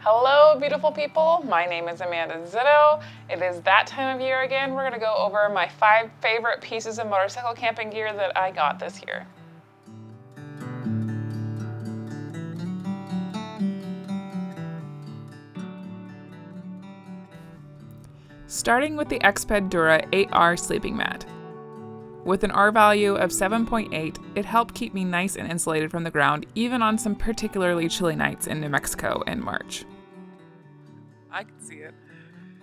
Hello, beautiful people. My name is Amanda Zitto. It is that time of year again. We're going to go over my 5 favorite pieces of motorcycle camping gear that I got this year. Starting with the Exped Dura 8R sleeping mat. With an R value of 7.8, it helped keep me nice and insulated from the ground, even on some particularly chilly nights in New Mexico in March. I can see it.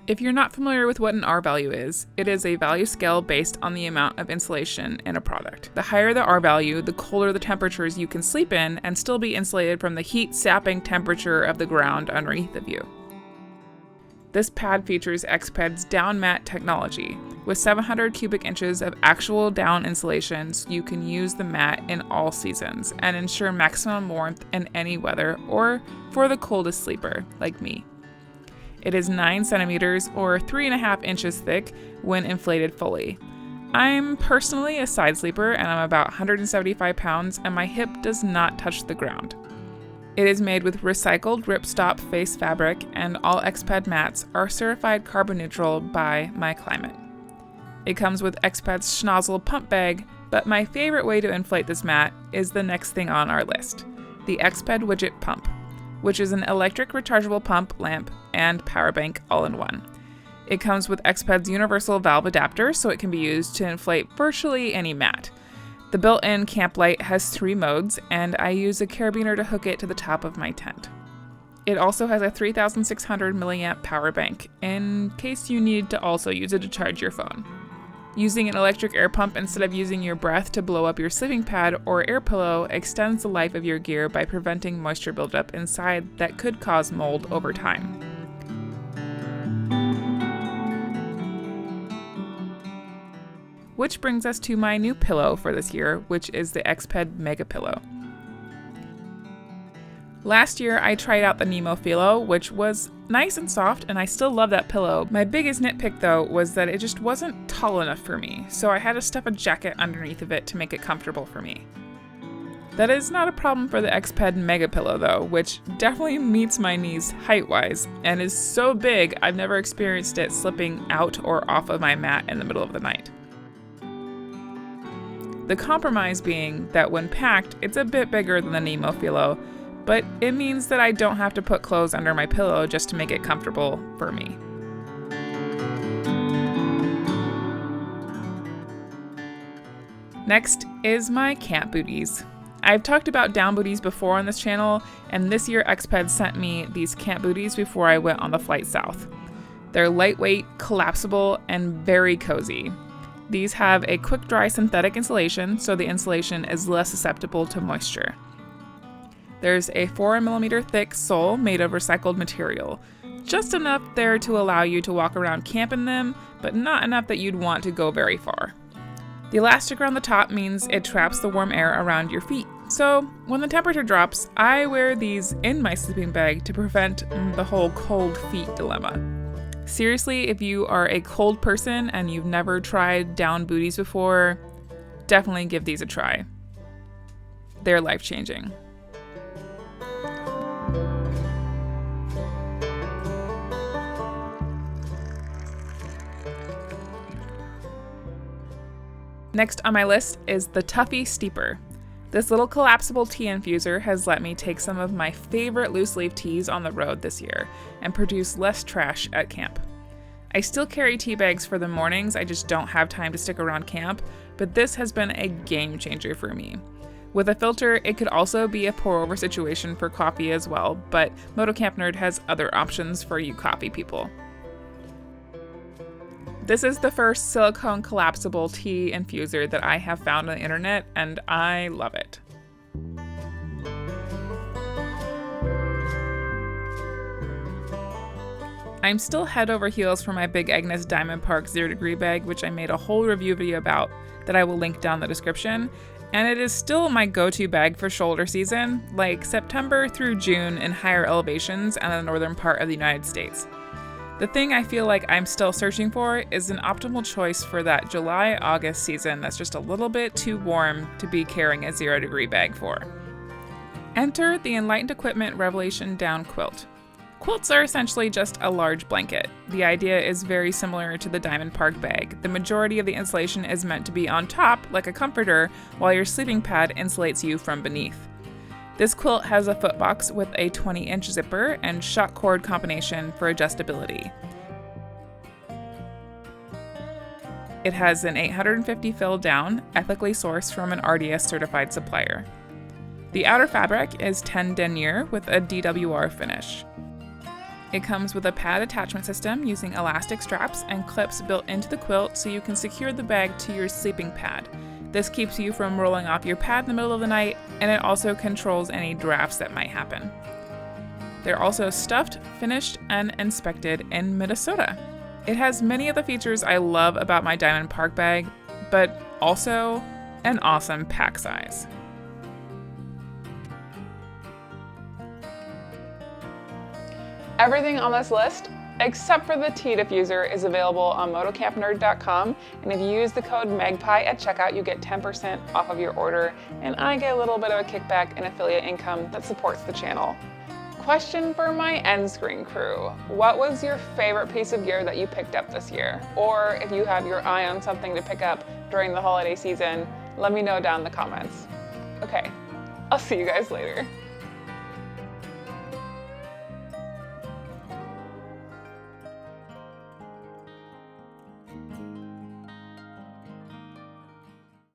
If you're not familiar with what an R value is, it is a value scale based on the amount of insulation in a product. The higher the R value, the colder the temperatures you can sleep in and still be insulated from the heat-sapping temperature of the ground underneath of you. This pad features Exped's down mat technology. With 700 cubic inches of actual down insulation, so you can use the mat in all seasons and ensure maximum warmth in any weather or for the coldest sleeper, like me. It is 9 centimeters or 3.5 inches thick when inflated fully. I'm personally a side sleeper and I'm about 175 pounds and my hip does not touch the ground. It is made with recycled ripstop face fabric, and all Exped mats are certified carbon neutral by My Climate. It comes with Exped's Schnozzle pump bag, but my favorite way to inflate this mat is the next thing on our list, the Exped Widget Pump, which is an electric rechargeable pump, lamp, and power bank all in one. It comes with Exped's universal valve adapter, so it can be used to inflate virtually any mat. The built-in camp light has 3 modes, and I use a carabiner to hook it to the top of my tent. It also has a 3,600 milliamp power bank, in case you need to also use it to charge your phone. Using an electric air pump instead of using your breath to blow up your sleeping pad or air pillow extends the life of your gear by preventing moisture buildup inside that could cause mold over time. Which brings us to my new pillow for this year, which is the Exped Mega Pillow. Last year, I tried out the Nemo Philo, which was nice and soft, and I still love that pillow. My biggest nitpick, though, was that it just wasn't tall enough for me, so I had to stuff a jacket underneath of it to make it comfortable for me. That is not a problem for the Exped Mega Pillow, though, which definitely meets my knees height-wise, and is so big I've never experienced it slipping out or off of my mat in the middle of the night. The compromise being that when packed, it's a bit bigger than the Nemo Philo, but it means that I don't have to put clothes under my pillow just to make it comfortable for me. Next is my camp booties. I've talked about down booties before on this channel, and this year Exped sent me these camp booties before I went on the flight south. They're lightweight, collapsible, and very cozy. These have a quick-dry synthetic insulation, so the insulation is less susceptible to moisture. There's a 4mm thick sole made of recycled material, just enough there to allow you to walk around camp in them, but not enough that you'd want to go very far. The elastic around the top means it traps the warm air around your feet, so when the temperature drops, I wear these in my sleeping bag to prevent the whole cold feet dilemma. Seriously, if you are a cold person and you've never tried down booties before, definitely give these a try. They're life-changing. Next on my list is the Tuffy Steeper. This little collapsible tea infuser has let me take some of my favorite loose leaf teas on the road this year and produce less trash at camp. I still carry tea bags for the mornings, I just don't have time to stick around camp, but this has been a game changer for me. With a filter, it could also be a pour-over situation for coffee as well, but Moto Camp Nerd has other options for you coffee people. This is the first silicone collapsible tea infuser that I have found on the internet, and I love it. I'm still head over heels for my Big Agnes Diamond Park 0 degree bag, which I made a whole review video about that I will link down in the description, and it is still my go-to bag for shoulder season, like September through June in higher elevations and the northern part of the United States. The thing I feel like I'm still searching for is an optimal choice for that July-August season that's just a little bit too warm to be carrying a 0 degree bag for. Enter the Enlightened Equipment Revelation Down Quilt. Quilts are essentially just a large blanket. The idea is very similar to the Diamond Park bag. The majority of the insulation is meant to be on top, like a comforter, while your sleeping pad insulates you from beneath. This quilt has a footbox with a 20-inch zipper and shock cord combination for adjustability. It has an 850 fill down, ethically sourced from an RDS certified supplier. The outer fabric is 10 denier with a DWR finish. It comes with a pad attachment system using elastic straps and clips built into the quilt so you can secure the bag to your sleeping pad. This keeps you from rolling off your pad in the middle of the night, and it also controls any drafts that might happen. They're also stuffed, finished, and inspected in Minnesota. It has many of the features I love about my Diamond Park bag, but also an awesome pack size. Everything on this list, except for the tea diffuser, is available on motocampnerd.com, and if you use the code Magpie at checkout, you get 10% off of your order, and I get a little bit of a kickback and affiliate income that supports the channel. Question for my end screen crew: what was your favorite piece of gear that you picked up this year? Or if you have your eye on something to pick up during the holiday season, let me know down in the comments. Okay, I'll see you guys later.